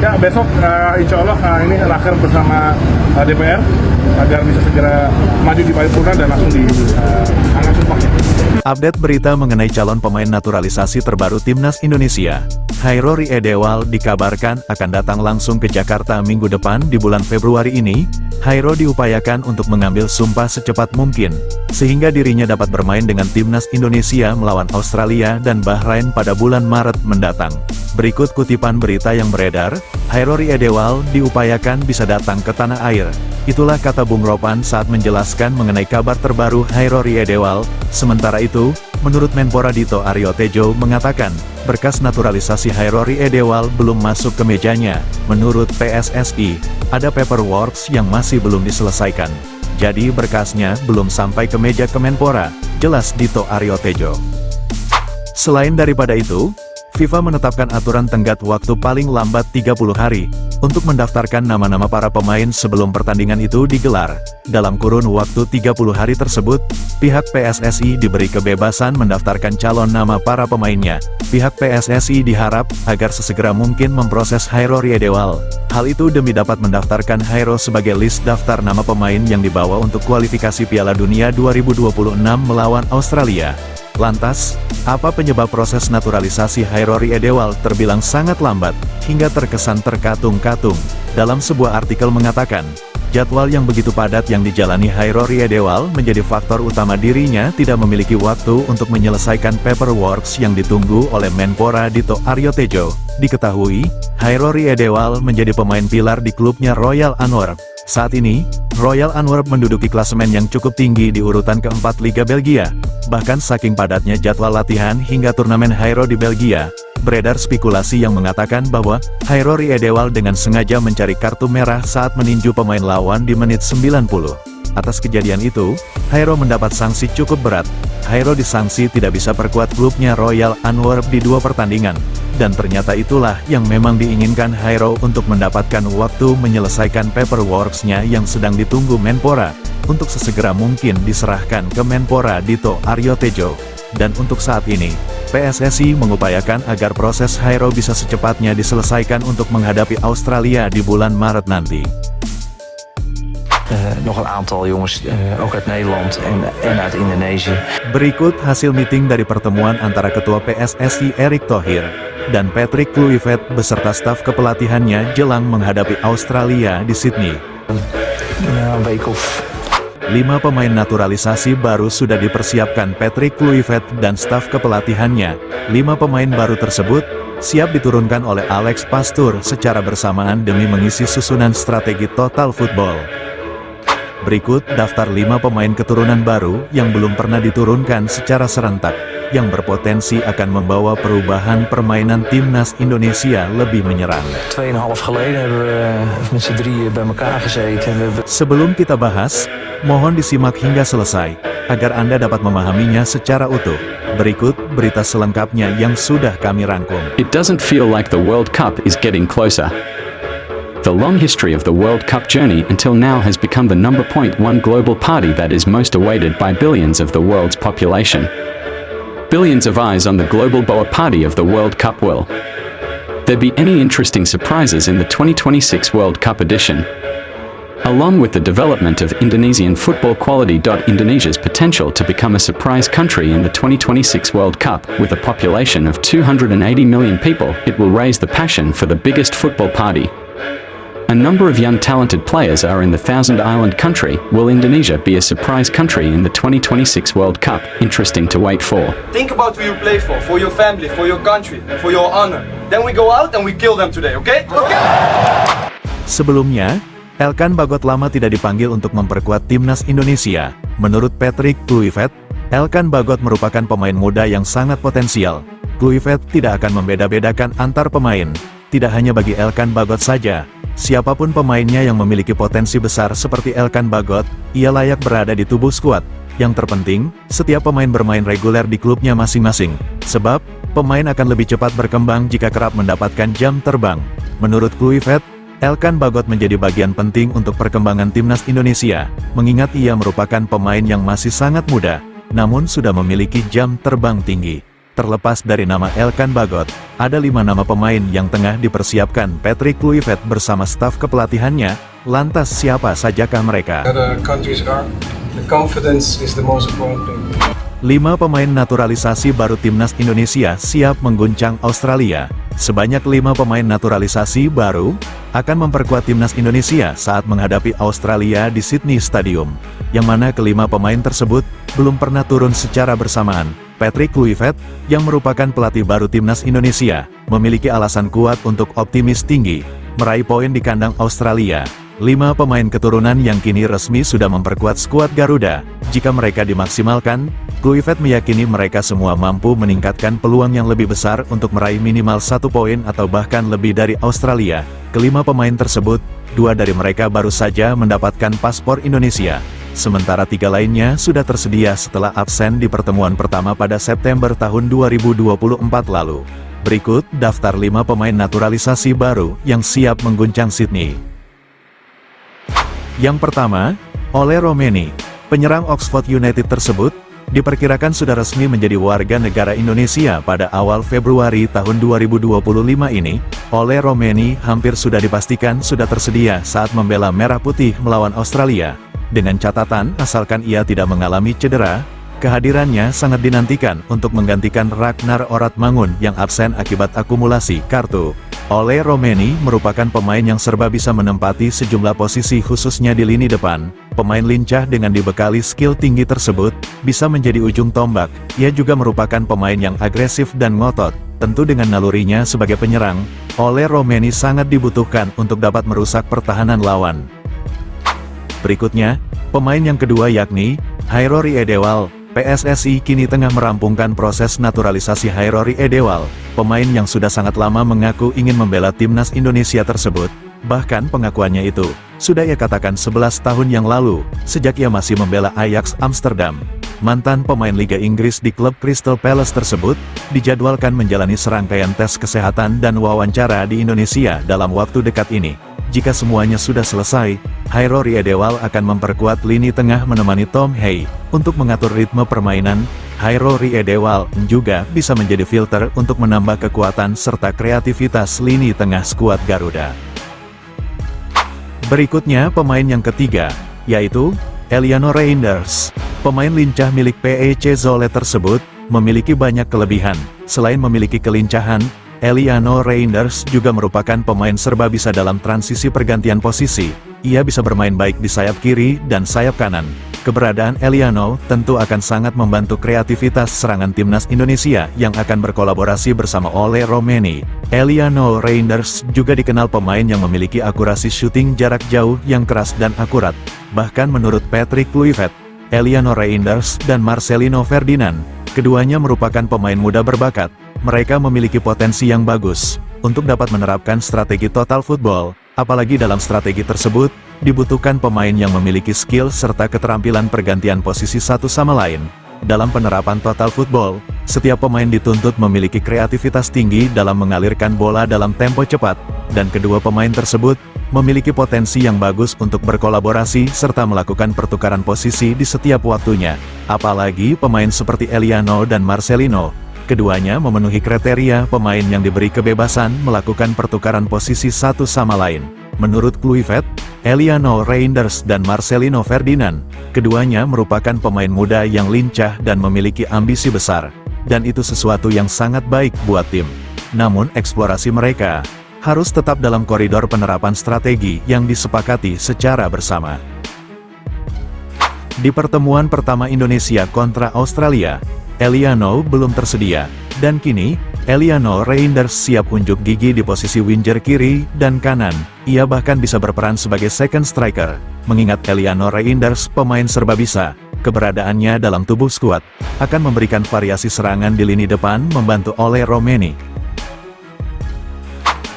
Ya besok insya Allah ini raker bersama DPR agar bisa segera maju di paripurna dan langsung diangkat sumpahnya. Update berita mengenai calon pemain naturalisasi terbaru Timnas Indonesia. Hairo Riedewald dikabarkan akan datang langsung ke Jakarta minggu depan di bulan Februari ini. Hairo diupayakan untuk mengambil sumpah secepat mungkin, sehingga dirinya dapat bermain dengan Timnas Indonesia melawan Australia dan Bahrain pada bulan Maret mendatang. Berikut kutipan berita yang beredar, Hairo Riedewald diupayakan bisa datang ke tanah air. Itulah kata Bung Ropan saat menjelaskan mengenai kabar terbaru Hairo Riedewald. Sementara itu, menurut Menpora Dito Aryo Tejo mengatakan, berkas naturalisasi Hairo Riedewald belum masuk ke mejanya. Menurut PSSI, ada paperwork yang masih belum diselesaikan. Jadi berkasnya belum sampai ke meja Kemenpora, jelas Dito Aryo Tejo. Selain daripada itu, FIFA menetapkan aturan tenggat waktu paling lambat 30 hari, untuk mendaftarkan nama-nama para pemain sebelum pertandingan itu digelar. Dalam kurun waktu 30 hari tersebut, pihak PSSI diberi kebebasan mendaftarkan calon nama para pemainnya. Pihak PSSI diharap agar sesegera mungkin memproses Hairo Riedewald. Hal itu demi dapat mendaftarkan Hairo sebagai list daftar nama pemain yang dibawa untuk kualifikasi Piala Dunia 2026 melawan Australia. Lantas, apa penyebab proses naturalisasi Hairo Riedewald terbilang sangat lambat, hingga terkesan terkatung-katung? Dalam sebuah artikel mengatakan, jadwal yang begitu padat yang dijalani Hairo Riedewald menjadi faktor utama dirinya tidak memiliki waktu untuk menyelesaikan paperwork yang ditunggu oleh Menpora Dito Aryo Tejo. Diketahui, Hairo Riedewald menjadi pemain pilar di klubnya Royal Antwerp. Saat ini, Royal Antwerp menduduki klasemen yang cukup tinggi di urutan keempat Liga Belgia. Bahkan saking padatnya jadwal latihan hingga turnamen Hairo di Belgia, beredar spekulasi yang mengatakan bahwa Hairo Riedewald dengan sengaja mencari kartu merah saat meninju pemain lawan di menit 90. Atas kejadian itu, Hairo mendapat sanksi cukup berat. Hairo disanksi tidak bisa perkuat klubnya Royal Antwerp di 2 pertandingan. Dan ternyata itulah yang memang diinginkan Hairo untuk mendapatkan waktu menyelesaikan paperwork-nya yang sedang ditunggu Menpora, untuk sesegera mungkin diserahkan ke Menpora Dito Aryo Tejo. Dan untuk saat ini, PSSI mengupayakan agar proses Hairo bisa secepatnya diselesaikan untuk menghadapi Australia di bulan Maret nanti. Nog een aantal jongens, ook uit Nederland en uit Indonesië. Berikut hasil meeting dari pertemuan antara Ketua PSSI Erick Thohir dan Patrick Kluivert beserta staf kepelatihannya jelang menghadapi Australia di Sydney. Ja, een week of 5 pemain naturalisasi baru sudah dipersiapkan Patrick Kluivert dan staf kepelatihannya. 5 pemain baru tersebut siap diturunkan oleh Alex Pastoor secara bersamaan demi mengisi susunan strategi Total Football. Berikut daftar 5 pemain keturunan baru yang belum pernah diturunkan secara serentak, yang berpotensi akan membawa perubahan permainan Timnas Indonesia lebih menyerang. 2,5 geleden hebben we met z'n drieën bij elkaar gezeten. Sebelum kita bahas, mohon disimak hingga selesai, agar Anda dapat memahaminya secara utuh. Berikut berita selengkapnya yang sudah kami rangkum. It doesn't feel like the World Cup is getting closer. The long history of the World Cup journey until now has become the number .1 global party that is most awaited by billions of the world's population. Billions of eyes on the global BOA party of the World Cup. Will there be any interesting surprises in the 2026 World Cup edition? Along with the development of Indonesian football quality. Indonesia's potential to become a surprise country in the 2026 World Cup, with a population of 280 million people, it will raise the passion for the biggest football party. A number of young talented players are in the Thousand Island country. Will Indonesia be a surprise country in the 2026 World Cup? Interesting to wait for. Think about who you play for your family, for your country, for your honor. Then we go out and we kill them today, okay? Sebelumnya, Elkan Bagot lama tidak dipanggil untuk memperkuat Timnas Indonesia. Menurut Patrick Kluivert, Elkan Bagot merupakan pemain muda yang sangat potensial. Kluivert tidak akan membeda-bedakan antar pemain. Tidak hanya bagi Elkan Bagot saja. Siapapun pemainnya yang memiliki potensi besar seperti Elkan Bagot, ia layak berada di tubuh skuad. Yang terpenting, setiap pemain bermain reguler di klubnya masing-masing. Sebab, pemain akan lebih cepat berkembang jika kerap mendapatkan jam terbang. Menurut Kluivert, Elkan Bagot menjadi bagian penting untuk perkembangan Timnas Indonesia, mengingat ia merupakan pemain yang masih sangat muda, namun sudah memiliki jam terbang tinggi. Terlepas dari nama Elkan Bagot, ada 5 nama pemain yang tengah dipersiapkan Patrick Kluivert bersama staf kepelatihannya. Lantas siapa sajakah mereka? Other countries are. The confidence is the most important thing. 5 pemain naturalisasi baru timnas Indonesia siap mengguncang Australia. Sebanyak 5 pemain naturalisasi baru akan memperkuat timnas Indonesia saat menghadapi Australia di Sydney Stadium, yang mana kelima pemain tersebut belum pernah turun secara bersamaan. Patrick Kluivert, yang merupakan pelatih baru timnas Indonesia, memiliki alasan kuat untuk optimis tinggi meraih poin di kandang Australia. 5 pemain keturunan yang kini resmi sudah memperkuat skuad Garuda. Jika mereka dimaksimalkan, Kluivert meyakini mereka semua mampu meningkatkan peluang yang lebih besar untuk meraih minimal 1 poin atau bahkan lebih dari Australia. Kelima pemain tersebut, 2 dari mereka baru saja mendapatkan paspor Indonesia. Sementara 3 lainnya sudah tersedia setelah absen di pertemuan pertama pada September tahun 2024 lalu. Berikut daftar 5 pemain naturalisasi baru yang siap mengguncang Sydney. Yang pertama, Ole Romeni. Penyerang Oxford United tersebut diperkirakan sudah resmi menjadi warga negara Indonesia pada awal Februari tahun 2025 ini. Ole Romeni hampir sudah dipastikan sudah tersedia saat membela Merah Putih melawan Australia. Dengan catatan, asalkan ia tidak mengalami cedera, kehadirannya sangat dinantikan untuk menggantikan Ragnar Oratmangun yang absen akibat akumulasi kartu. Ole Romeni merupakan pemain yang serba bisa menempati sejumlah posisi khususnya di lini depan. Pemain lincah dengan dibekali skill tinggi tersebut bisa menjadi ujung tombak. Ia juga merupakan pemain yang agresif dan ngotot. Tentu dengan nalurinya sebagai penyerang, Ole Romeni sangat dibutuhkan untuk dapat merusak pertahanan lawan. Berikutnya, pemain yang kedua yakni Hairori Edewal. PSSI kini tengah merampungkan proses naturalisasi Hairori Edewal. Pemain yang sudah sangat lama mengaku ingin membela timnas Indonesia tersebut. Bahkan pengakuannya itu sudah ia katakan 11 tahun yang lalu, sejak ia masih membela Ajax Amsterdam. Mantan pemain Liga Inggris di klub Crystal Palace tersebut dijadwalkan menjalani serangkaian tes kesehatan dan wawancara di Indonesia dalam waktu dekat ini. Jika semuanya sudah selesai, Hairori Edewal akan memperkuat lini tengah menemani Tom Hay untuk mengatur ritme permainan. Hairori Edewal juga bisa menjadi filter untuk menambah kekuatan serta kreativitas lini tengah skuad Garuda. Berikutnya pemain yang ketiga, yaitu Eliano Reinders. Pemain lincah milik PEC Zwolle tersebut memiliki banyak kelebihan. Selain memiliki kelincahan, Eliano Reinders juga merupakan pemain serba bisa dalam transisi pergantian posisi. Ia bisa bermain baik di sayap kiri dan sayap kanan. Keberadaan Eliano tentu akan sangat membantu kreativitas serangan timnas Indonesia yang akan berkolaborasi bersama Ole Romeni. Eliano Reinders juga dikenal pemain yang memiliki akurasi syuting jarak jauh yang keras dan akurat. Bahkan menurut Patrick Kluivert, Eliano Reinders dan Marcelino Ferdinand, keduanya merupakan pemain muda berbakat. Mereka memiliki potensi yang bagus untuk dapat menerapkan strategi total football, apalagi dalam strategi tersebut dibutuhkan pemain yang memiliki skill serta keterampilan pergantian posisi satu sama lain. Dalam penerapan total football, setiap pemain dituntut memiliki kreativitas tinggi dalam mengalirkan bola dalam tempo cepat, dan kedua pemain tersebut memiliki potensi yang bagus untuk berkolaborasi serta melakukan pertukaran posisi di setiap waktunya. Apalagi pemain seperti Eliano dan Marcelino, keduanya memenuhi kriteria pemain yang diberi kebebasan melakukan pertukaran posisi satu sama lain. Menurut Kluivert, Eliano Reinders dan Marcelino Ferdinand, keduanya merupakan pemain muda yang lincah dan memiliki ambisi besar. Dan itu sesuatu yang sangat baik buat tim. Namun eksplorasi mereka harus tetap dalam koridor penerapan strategi yang disepakati secara bersama. Di pertemuan pertama Indonesia kontra Australia, Eliano belum tersedia, dan kini, Eliano Reinders siap unjuk gigi di posisi winger kiri dan kanan. Ia bahkan bisa berperan sebagai second striker. Mengingat Eliano Reinders pemain serba bisa, keberadaannya dalam tubuh skuad akan memberikan variasi serangan di lini depan membantu Ole Romeni.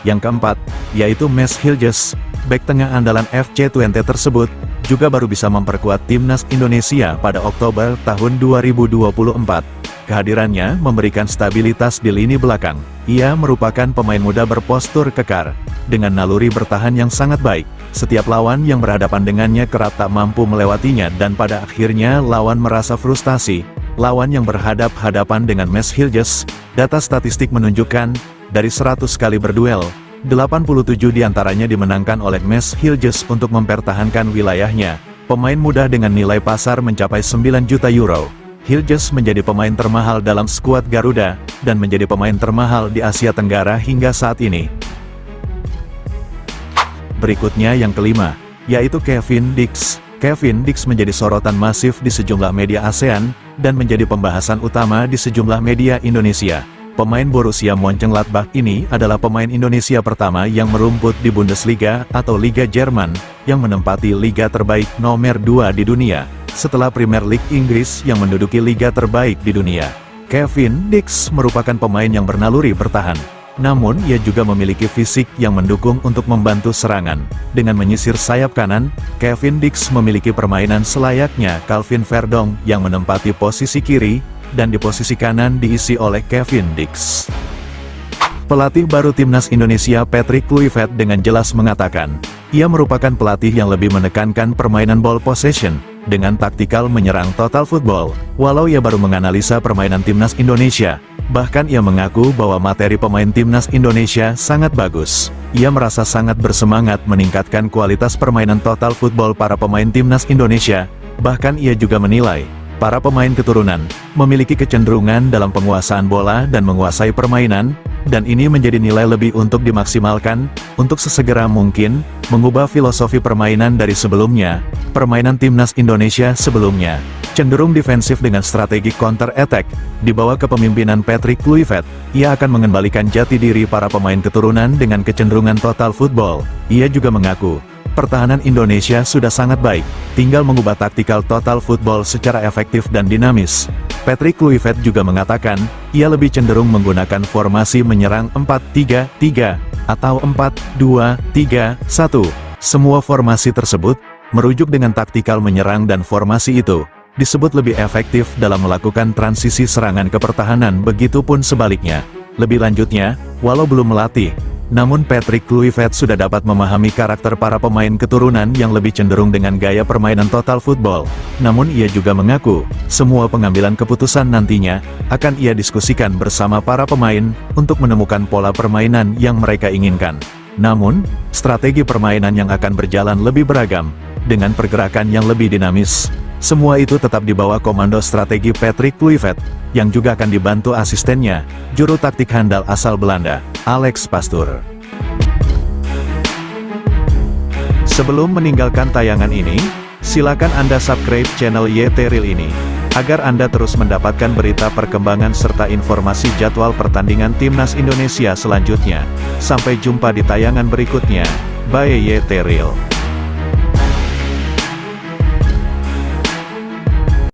Yang keempat, yaitu Mes Hiljes. Bek tengah andalan FC Twente tersebut juga baru bisa memperkuat timnas Indonesia pada Oktober tahun 2024. Kehadirannya memberikan stabilitas di lini belakang. Ia merupakan pemain muda berpostur kekar, dengan naluri bertahan yang sangat baik. Setiap lawan yang berhadapan dengannya kerap tak mampu melewatinya dan pada akhirnya lawan merasa frustasi. lawan yang berhadap-hadapan dengan Mes Hiljes. Data statistik menunjukkan, dari 100 kali berduel, 87 diantaranya dimenangkan oleh Mes Hiljes untuk mempertahankan wilayahnya. Pemain muda dengan nilai pasar mencapai 9 juta euro. Hiljes menjadi pemain termahal dalam skuad Garuda, dan menjadi pemain termahal di Asia Tenggara hingga saat ini. Berikutnya yang kelima, yaitu Kevin Dix. Kevin Dix menjadi sorotan masif di sejumlah media ASEAN, dan menjadi pembahasan utama di sejumlah media Indonesia. Pemain Borussia Mönchengladbach ini adalah pemain Indonesia pertama yang merumput di Bundesliga atau Liga Jerman, yang menempati liga terbaik nomor 2 di dunia, setelah Premier League Inggris yang menduduki liga terbaik di dunia. Kevin Dix merupakan pemain yang bernaluri bertahan. Namun ia juga memiliki fisik yang mendukung untuk membantu serangan. Dengan menyisir sayap kanan, Kevin Dix memiliki permainan selayaknya Calvin Verdong yang menempati posisi kiri, dan di posisi kanan diisi oleh Kevin Dix. Pelatih baru Timnas Indonesia Patrick Kluivert dengan jelas mengatakan, ia merupakan pelatih yang lebih menekankan permainan ball possession, dengan taktikal menyerang total football. Walau ia baru menganalisa permainan Timnas Indonesia, bahkan ia mengaku bahwa materi pemain Timnas Indonesia sangat bagus. Ia merasa sangat bersemangat meningkatkan kualitas permainan total football para pemain Timnas Indonesia. Bahkan ia juga menilai, para pemain keturunan memiliki kecenderungan dalam penguasaan bola dan menguasai permainan, dan ini menjadi nilai lebih untuk dimaksimalkan, untuk sesegera mungkin, mengubah filosofi permainan dari sebelumnya. Permainan Timnas Indonesia sebelumnya cenderung defensif dengan strategi counter-attack. Di bawah kepemimpinan Patrick Kluivert, ia akan mengembalikan jati diri para pemain keturunan dengan kecenderungan total football. Ia juga mengaku, pertahanan Indonesia sudah sangat baik, tinggal mengubah taktikal total football secara efektif dan dinamis. Patrick Kluivert juga mengatakan, ia lebih cenderung menggunakan formasi menyerang 4-3-3, atau 4-2-3-1. Semua formasi tersebut, merujuk dengan taktikal menyerang dan formasi itu, disebut lebih efektif dalam melakukan transisi serangan ke pertahanan, begitupun sebaliknya. Lebih lanjutnya, walau belum melatih, namun Patrick Kluivert sudah dapat memahami karakter para pemain keturunan yang lebih cenderung dengan gaya permainan total football. Namun ia juga mengaku, semua pengambilan keputusan nantinya, akan ia diskusikan bersama para pemain, untuk menemukan pola permainan yang mereka inginkan. Namun, strategi permainan yang akan berjalan lebih beragam, dengan pergerakan yang lebih dinamis. Semua itu tetap di bawah komando strategi Patrick Kluivert, yang juga akan dibantu asistennya, juru taktik handal asal Belanda, Alex Pastoor. Sebelum meninggalkan tayangan ini, silakan Anda subscribe channel YT Real ini, agar Anda terus mendapatkan berita perkembangan serta informasi jadwal pertandingan Timnas Indonesia selanjutnya. Sampai jumpa di tayangan berikutnya. Bye YT Real.